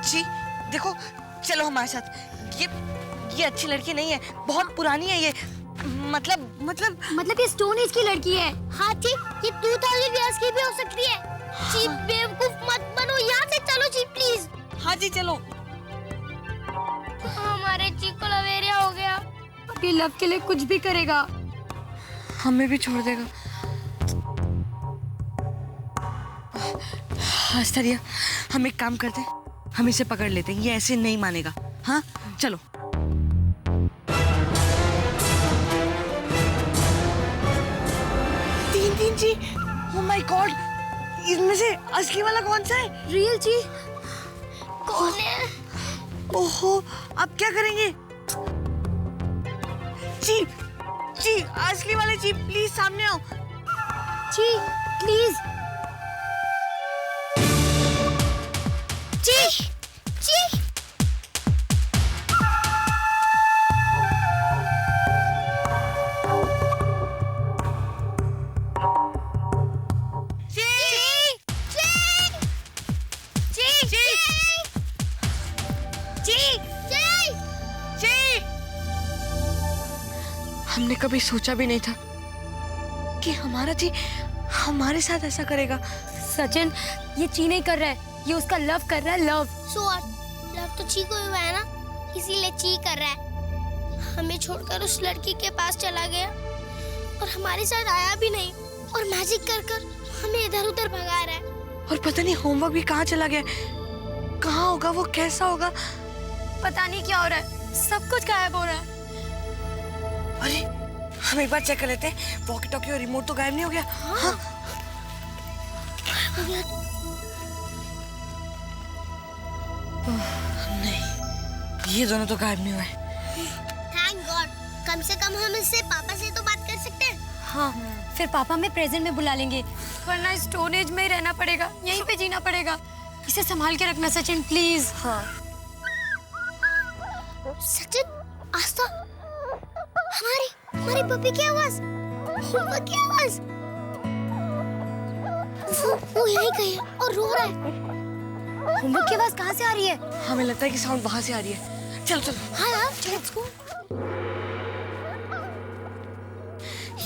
जी देखो, चलो हमारे साथ। ये अच्छी लड़की नहीं है, बहुत पुरानी है ये। मतलब ये स्टोन एज की लड़की है। हाँ जी, ये 2000 इयर्स की भी हो सकती है। जी बेवकूफ मत बनो, यहाँ से चलो जी प्लीज। हाँ जी चलो। हमारे चीक को लवेरिया हो गया। ये लव के लिए कुछ भी करेगा, हमें भी छोड़ देगा। हाँ आस्तारिया, हम एक काम करते हैं, हम इसे पकड़ लेते हैं, ये ऐसे नहीं मानेगा। हाँ चलो। तीन जी, ओह माय गॉड, इनमें से असली वाला कौन सा है? रियल जी कौन है? ओहो, अब क्या करेंगे? जी असली वाले जी, प्लीज सामने आओ। जी प्लीज। जी जी हमने कभी सोचा भी नहीं था कि हमारा जी हमारे साथ ऐसा करेगा। सचिन, ये ची नहीं कर रहा है, ये उसका लव कर रहा है। लव लव तो ची को हुआ है ना, इसीलिए ची कर रहा है। हमें छोड़कर उस लड़की के पास चला गया और हमारे साथ आया भी नहीं, और मैजिक कर कर हमें इधर उधर भगा रहा है। और पता नहीं होमवर्क भी कहाँ चला गया, कहाँ होगा वो, कैसा होगा, पता नहीं क्या हो रहा है, सब कुछ गायब हो रहा है। अरे हम एक बार चेक कर लेते हैं, वॉकी टॉकी और रिमोट तो गायब नहीं हो गया? हाँ। नहीं, ये दोनों तो गायब नहीं हुए। थैंक गॉड, कम से कम हम इससे पापा से तो बात कर सकते हैं। हाँ, फिर पापा में प्रेजेंट में बुला लेंगे, वरना स्टोन एज में ही रहना पड़ेगा, यहीं पे जीना पड़ेगा। इसे संभाल के रखना सचिन प्लीज। हाँ। सचिन, आस्था, हमारी पपी की आवाज, होमवर्क की आवाज। वो यहीं कहीं है और रो रहा है। होमवर्क की आवाज कहाँ से आ रही है? हमें लगता है कि साउंड वहां से आ रही है। चलो चलो। हाँ यार, लेट्स गो।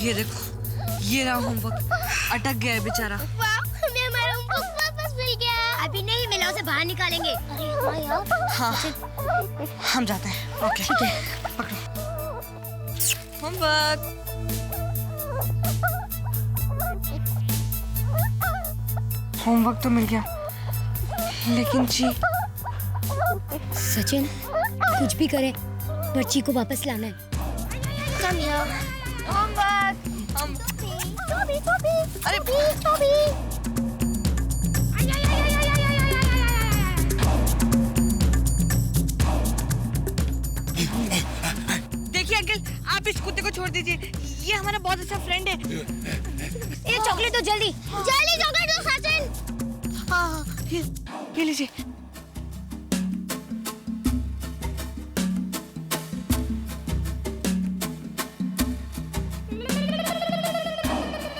ये देखो, ये रहा होमवर्क, अटक गया है बेचारा। वाह, हमें हमारा होमवर्क वापस मिल गया। अभी नहीं मिला, उसे बाहर निकालेंगे। अरे हाँ यार। हाँ, हम जाते हैं। ओके ठीक है, पकड़ो होमवर्क। होमवर्क तो मिल गया, लेकिन जी सचिन कुछ भी करे पर ची को वापस लाना है। Come here. होमवर्क। हम अरे देखिए अंकल, आप इस कुत्ते को छोड़ दीजिए, ये हमारा बहुत अच्छा फ्रेंड है। ये चॉकलेट दो जल्दी, जल्दी चॉकलेट दो सचिन। हाँ, ये लीजिए।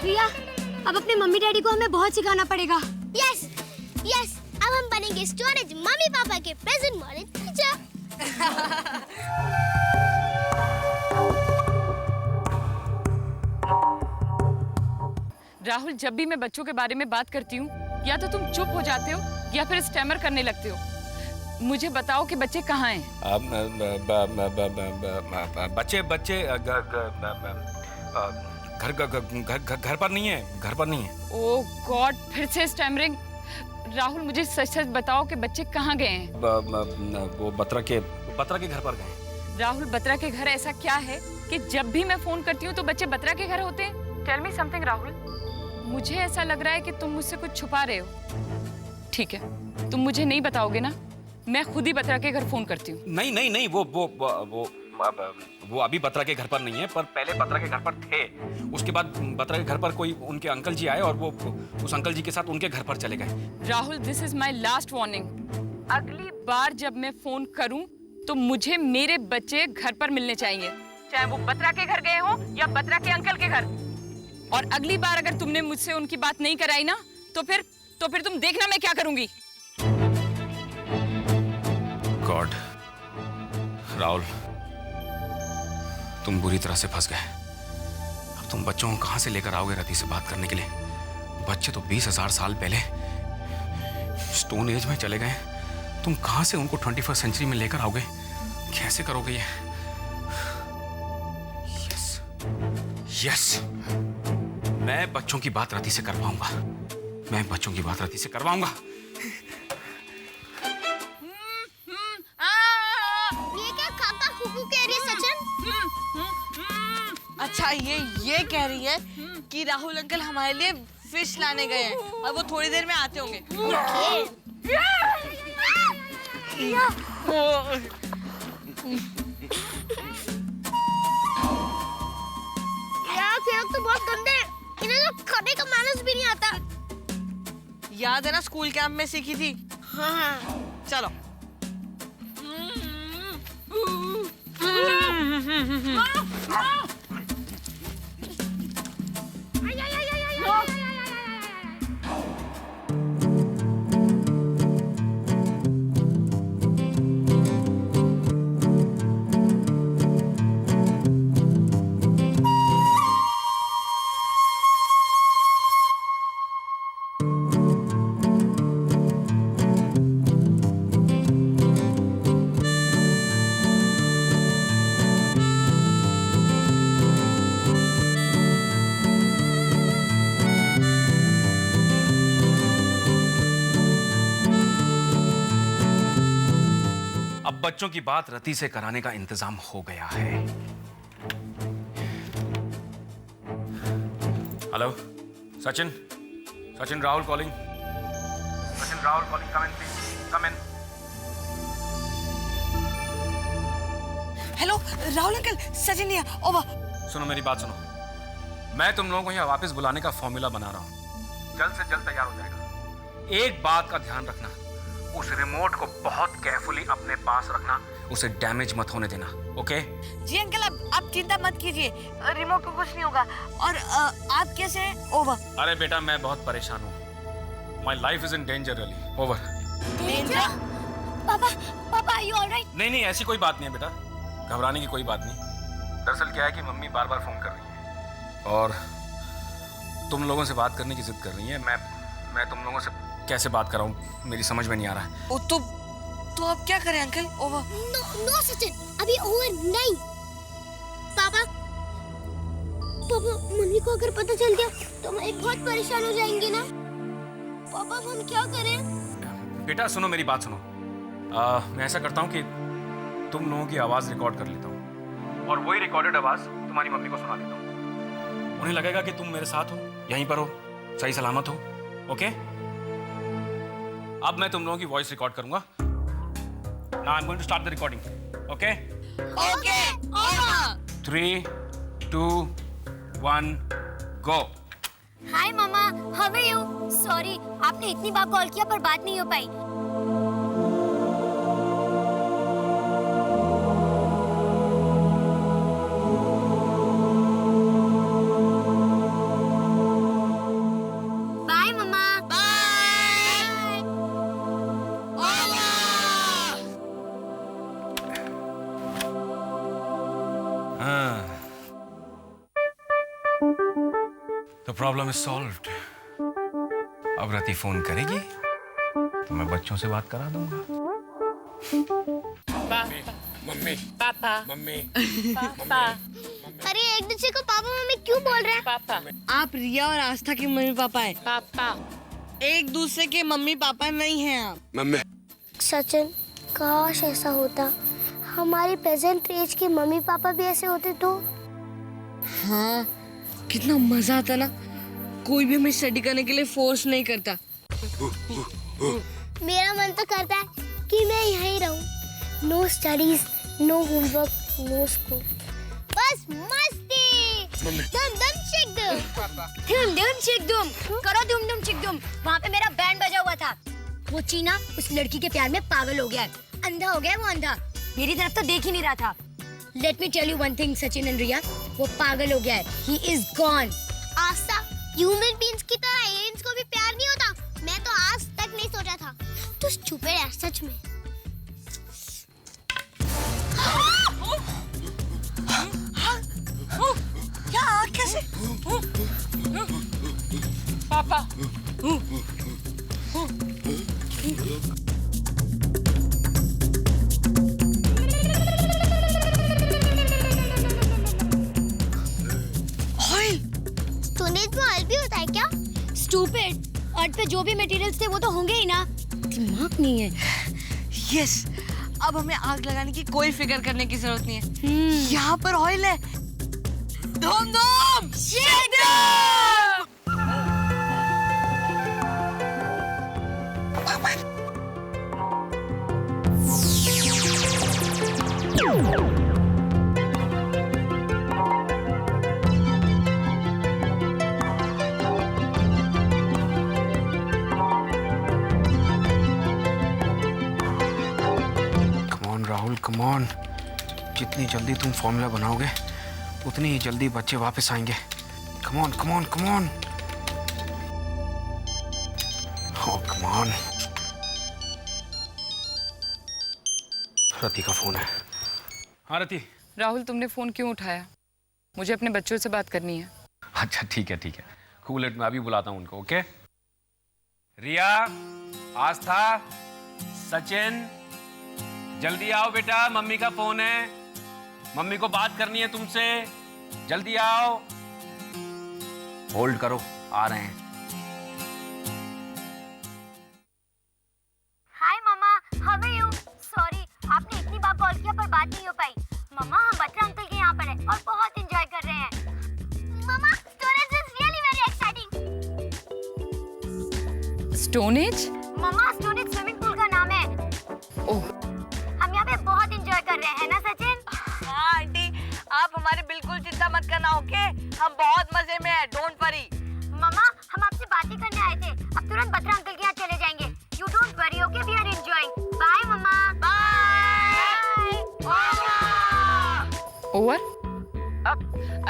प्रिया, अब अपने मम्मी डैडी को हमें बहुत सिखाना पड़ेगा। यस यस, अब हम बनेंगे स्टोरेज मम्मी पापा के प्रेजेंट मॉडल टीचर। राहुल, जब भी मैं बच्चों के बारे में बात करती हूँ, या तो तुम चुप हो जाते हो या फिर स्टैमर करने लगते हो। मुझे बताओ कि बच्चे कहाँ हैं? बच्चे घर पर नहीं है, घर पर नहीं है। ओह गॉड, फिर से स्टैमरिंग। राहुल, मुझे सच सच बताओ कि बच्चे कहाँ गए हैं? वो बत्रा के घर पर गए। राहुल, बत्रा के घर ऐसा क्या है कि जब भी मैं फोन करती हूँ तो बच्चे बत्रा के घर होते हैं? Tell me something Rahul. मुझे ऐसा लग रहा है कि तुम मुझसे कुछ छुपा रहे हो। ठीक है, तुम मुझे नहीं बताओगे ना, मैं खुद ही बत्रा के घर फोन करती हूँ। नहीं, वो अभी बत्रा के घर पर नहीं है, पर पहले बत्रा के घर पर थे। उसके बाद बत्रा के घर पर कोई उनके अंकल जी आए और वो उस अंकल जी के साथ उनके घर पर चले गए। Rahul, this is my last warning. अगली बार जब मैं फोन करूं तो मुझे मेरे बच्चे घर पर मिलने चाहिए, चाहे वो बत्रा के घर गए हो या बत्रा के अंकल के घर। और अगली बार अगर तुमने मुझसे उनकी बात नहीं कराई ना, तो फिर तुम देखना मैं क्या करूंगी। राहुल, तुम बुरी तरह से फंस गए। अब तुम बच्चों को कहां से लेकर आओगे रति से बात करने के लिए? बच्चे तो 20,000 साल पहले स्टोन एज में चले गए। तुम कहां से उनको 21st सेंचुरी में लेकर आओगे? कैसे करोगे ये? यस यस, मैं बच्चों की बात रति से करवाऊंगा। मैं बच्चों की बात रति से करवाऊंगा। ये क्या काका कुकू कह रही है सचिन? अच्छा, ये कह रही है कि राहुल अंकल हमारे लिए फिश लाने गए हैं और वो थोड़ी देर में आते होंगे। यार ये लोग तो बहुत गंदे हैं। इन्हें तो खाने का मैनर्स भी नहीं आता। याद है ना, स्कूल कैंप में सीखी थी। हाँ। चलो। अब बच्चों की बात रति से कराने का इंतजाम हो गया है। Hello Sachin, Sachin Rahul calling. Sachin Rahul calling, come in please, come in. Hello Rahul uncle, Sachin here, over. सुनो मेरी बात सुनो। मैं तुम लोगों को यहाँ वापस बुलाने का फॉर्मूला बना रहा हूँ। जल्द से जल्द तैयार हो जाएगा। एक बात का ध्यान रखना, उस रिमोट को बहुत केयरफुली अपने पास रखना, उसे डैमेज मत होने देना, ओके? जी अंकल, आप चिंता मत कीजिए, रिमोट को कुछ नहीं होगा। और आप कैसे हैं? ओवर। अरे बेटा, मैं बहुत परेशान हूँ। My life is in danger really. Over. पापा are you all right? नहीं, ऐसी कोई बात नहीं है बेटा, घबराने की कोई बात नहीं। दरअसल क्या है कि मम्मी बार बार फोन कर रही है और तुम लोगों से बात करने की जिद कर रही है। मैं तुम लोगों से कैसे बात कराऊं, मेरी समझ में नहीं आ रहा है। ओ, तो अब क्या करें अंकल? ओवर। नो सचिन, अभी ओवर नहीं। पापा मम्मी को अगर पता चल गया तो मैं बहुत परेशान हो जाएंगे ना। पापा हम क्या करें? बेटा सुनो, मेरी बात सुनो। मैं ऐसा करता हूँ कि तुम लोगों की आवाज रिकॉर्ड कर लेता हूँ और वही रिकॉर्डेड आवाज तुम्हारी मम्मी को सुना देता हूँ। उन्हें लगेगा कि तुम मेरे साथ हो, यहीं पर हो, सही सलामत हो, ओके? अब मैं तुम लोगों की वॉइस रिकॉर्ड करूंगा। Now I'm going to start the recording. Okay? Okay, over. 3, 2, 1, go. Hi मामा, हाउ आर यू? सॉरी, आपने इतनी बार कॉल किया पर बात नहीं हो पाई। बाय मम्मा। Bye. Over. The problem is solved. अब रति फोन करेगी तो मैं बच्चों से बात करा दूंगा। मम्मी, पापा, मम्मी, पापा, अरे एक दूसरे को पापा मम्मी क्यों बोल रहे हैं? पापा, आप रिया और आस्था के मम्मी पापा हैं। पापा। एक दूसरे के मम्मी पापा नहीं हैं आप। मम्मी। सचिन, काश ऐसा होता, हमारी प्रेजेंट एज के मम्मी पापा भी ऐसे होते तो। हाँ, कितना मजा आता ना। कोई भी हमें स्टडी करने के लिए फोर्स नहीं करता। मेरा मन तो करता है कि मैं यहीं रहूं। No studies, no homework, no school, बस मस्ती। धूम धूम चिक धूम, धूम धूम चिक धूम, करो धूम धूम चिक धूम। वहाँ पे मेरा बैंड बजा हुआ था। वो चीना उस लड़की के प्यार में पागल हो गया है, अंधा हो गया है वो, अंधा। मेरी तरफ तो देख ही नहीं रहा था। Let me tell you one thing, Sachin and Riya, वो पागल हो गया है। He is gone. Aastha, human beings की तरह एलियंस को भी प्यार नहीं होता। मैं तो आज तक नहीं सोचा था। तू चुप है यार, सच में। अर्थ पे जो भी मटेरियल्स थे वो तो होंगे ही ना। दिमाग नहीं है। यस, अब हमें आग लगाने की कोई फिक्र करने की जरूरत नहीं है। यहाँ पर ऑयल है। धूम धूम राहुल कम ऑन, जितनी जल्दी तुम फॉर्मूला बनाओगे उतनी ही जल्दी बच्चे वापस आएंगे। Come on come on come on, oh come on. Rati का फोन है। हाँ रति। राहुल, तुमने फोन क्यों उठाया? मुझे अपने बच्चों से बात करनी है। अच्छा ठीक है ठीक है, कूल इट, मैं अभी बुलाता हूँ उनको। ओके रिया, आस्था, सचिन, जल्दी आओ बेटा, मम्मी का फोन है, मम्मी को बात करनी है तुमसे, जल्दी आओ। होल्ड करो, आ रहे हैं। हाय मम्मा, हाउ आर यू? सॉरी, आपने इतनी बार कॉल किया पर बात नहीं हो पाई। मम्मा, हम बत्रा अंकल के यहाँ पर है और बहुत एंजॉय कर रहे हैं। मम्मा, storage is really very exciting. Stone age? मम्मा, स्टोन एज स्विमिंग पूल का नाम है। ओह, हम यहाँ पे बहुत एंजॉय कर रहे हैं ना सचिन? हाँ आंटी, आप हमारी बिल्कुल चिंता मत करना। ओके, हम बहुत मजे में हैं, डोंट वरी। मम्मा, हम आपसे बातें करने आए थे, अब तुरंत बत्रा अंकल के यहाँ चले जाएंगे। You don't worry, okay? We are enjoying. Bye मम्मा। बाय। ओवर?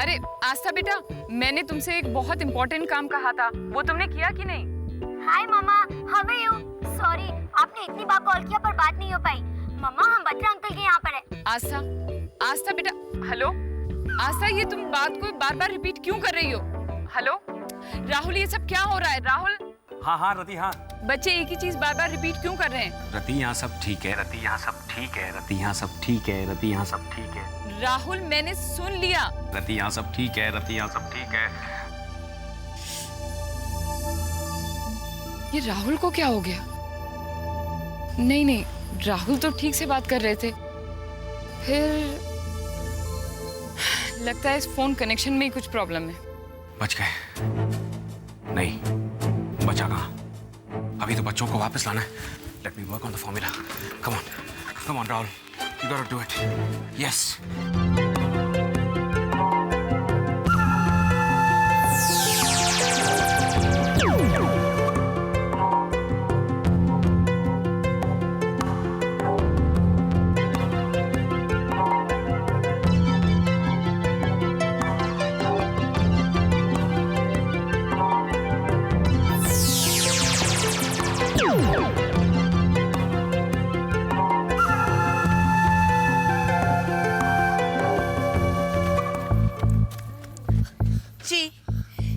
अरे आस्था बेटा, मैंने तुमसे एक बहुत इंपॉर्टेंट काम कहा था, वो तुमने किया कि नहीं? हाय मम्मा, हाउ आर यू? सॉरी, आपने इतनी बार कॉल किया पर बात नहीं हो पाई। मम्मा, हम बत्रा अंकल के यहाँ पर है। आस्था, आस्था बेटा, हेलो आस्था, ये तुम बात को बार बार रिपीट क्यों कर रही हो? हेलो राहुल, ये सब क्या हो रहा है? राहुल। हाँ हाँ रति, हाँ। बच्चे एक ही चीज बार बार रिपीट क्यों कर रहे हैं? रति यहाँ सब ठीक है, रति यहाँ सब ठीक है, रति यहाँ सब ठीक है, रति यहाँ सब ठीक है। राहुल, मैंने सुन लिया। रति यहाँ सब ठीक है, रति यहाँ सब ठीक है। ये राहुल को क्या हो गया? नहीं नहीं, राहुल तो ठीक से बात कर रहे थे, फिर लगता है इस फोन कनेक्शन में ही कुछ प्रॉब्लम है। बच गए? नहीं, बचा कहाँ? अभी तो बच्चों को वापस लाना है। Let me work on the formula. Come on Rahul, you got to do it. Yes.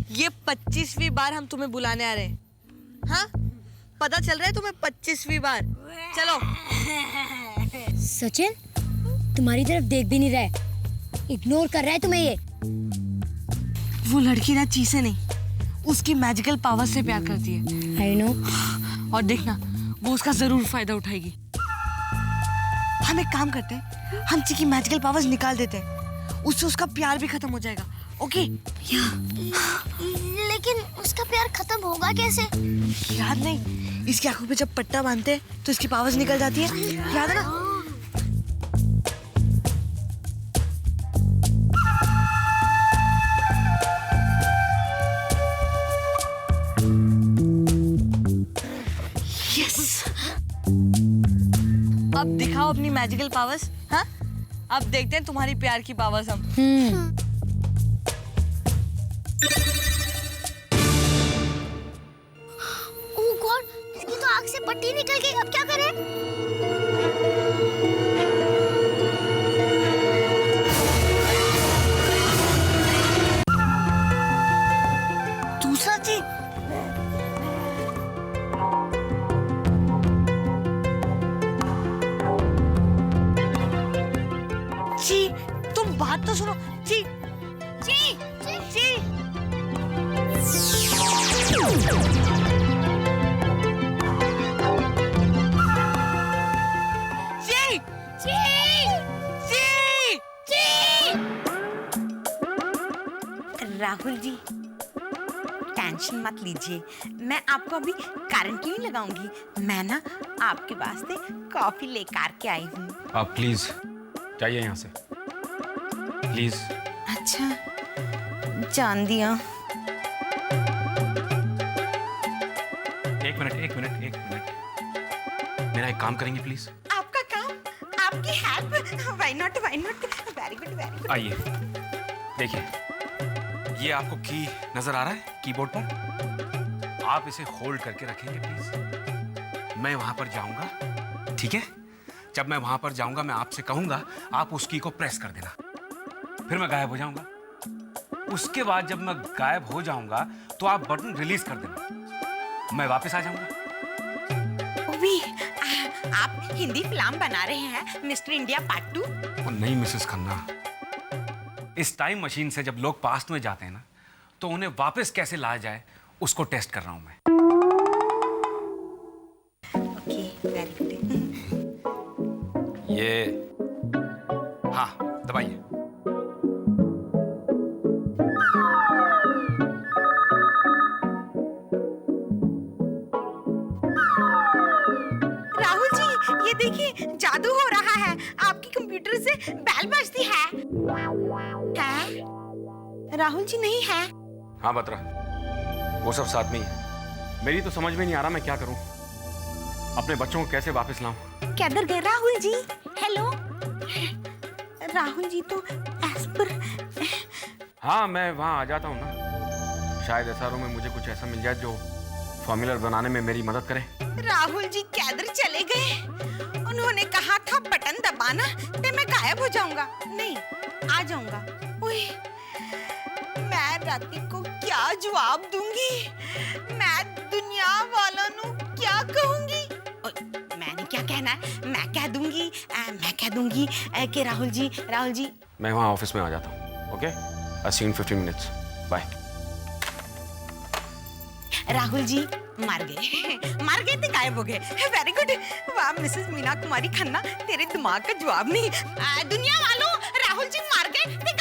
ये 25वीं बार हम तुम्हें बुलाने आ रहे हैं। हाँ, पता चल रहा है तुम्हें? 25वीं बार। चलो। सचिन, तुम्हारी तरफ देख भी नहीं रहा है, इग्नोर कर रहा है तुम्हें ये। वो लड़की ना ची से नहीं, उसकी मैजिकल पावर से प्यार करती है। I know। और देखना, वो उसका जरूर फायदा उठाएगी। हम एक काम करते हैं, हम ची की मैजिकल पावर्स निकाल देते हैं, उससे उसका प्यार भी खत्म हो जाएगा। ओके? लेकिन उसका प्यार खत्म होगा कैसे? याद नहीं, इसकी आंखों पे जब पट्टा बांधते हैं तो इसकी पावर्स निकल जाती है, याद है ना? यस। अब दिखाओ अपनी मैजिकल पावर्स। हाँ, अब देखते हैं तुम्हारी प्यार की पावर्स हम। से पट्टी निकल गई, अब क्या करें? दूसरा चीज। ची, तुम बात तो सुनो। ची ची ची ची। राहुल जी टेंशन मत लीजिए, मैं आपको अभी करंट नहीं लगाऊंगी। मैं ना आपके वास्ते कॉफी लेकर के आई हूँ। आप प्लीज जाइए यहाँ से, प्लीज। अच्छा, जान दिया। एक मिनट। मेरा एक काम करेंगे प्लीज? आपका काम, आपकी help, why not. Very good. आइए, देखिए, ये आपको की नजर आ रहा है कीबोर्ड पर? आप इसे होल्ड करके रखेंगे प्लीज। मैं वहां पर जाऊंगा, ठीक है? जब मैं वहां पर जाऊंगा मैं आपसे कहूंगा, आप उस की को प्रेस कर देना, फिर मैं गायब हो जाऊंगा। उसके बाद जब मैं गायब हो जाऊंगा तो आप बटन रिलीज कर देना, मैं वापस आ जाऊंगा। आप हिंदी फिल्म बना रहे हैं मिस्टर इंडिया पार्ट 2? वो नहीं मिसेस खन्ना, इस टाइम मशीन से जब लोग पास्ट में जाते हैं ना, तो उन्हें वापस कैसे लाया जाए उसको टेस्ट कर रहा हूं मैं। Okay, very good. ये हाँ, दबाइए। राहुल जी, ये देखिए जादू हो रहा है, आपकी कंप्यूटर से बेल बजती है। राहुल जी नहीं है? हाँ बत्रा, वो सब साथ में ही है। मेरी तो समझ में नहीं आ रहा मैं क्या करूं, अपने बच्चों को कैसे वापस लाऊं। किधर गए राहुल जी? हेलो राहुल जी, तो एज पर। हाँ, मैं वहां आ जाता हूँ ना, शायद एसआरओ में मुझे कुछ ऐसा मिल जाए जो फॉर्मूलर बनाने में मेरी मदद करे। राहुल जी किधर चले गए? उन्होंने कहा था बटन दबाना तो मैं गायब हो जाऊंगा। नहीं, आ जाऊंगा। ओए, मैं राती को क्या जवाब दूंगी? मैं दुनिया वालों नु क्या कहूंगी? मैंने क्या कहना है? मैं कह दूंगी कि राहुल जी। मैं वहाँ ऑफिस में आ जाता हूँ। Okay, I see you in 15 minutes. Bye. Rahul ji मर गए तो गायब हो गए। Very good. वाह मिसेस मीना कुमारी खन्ना, तेरे दिमाग का जवाब नहीं। दुनिया वालों, राहुल जी मर गए तो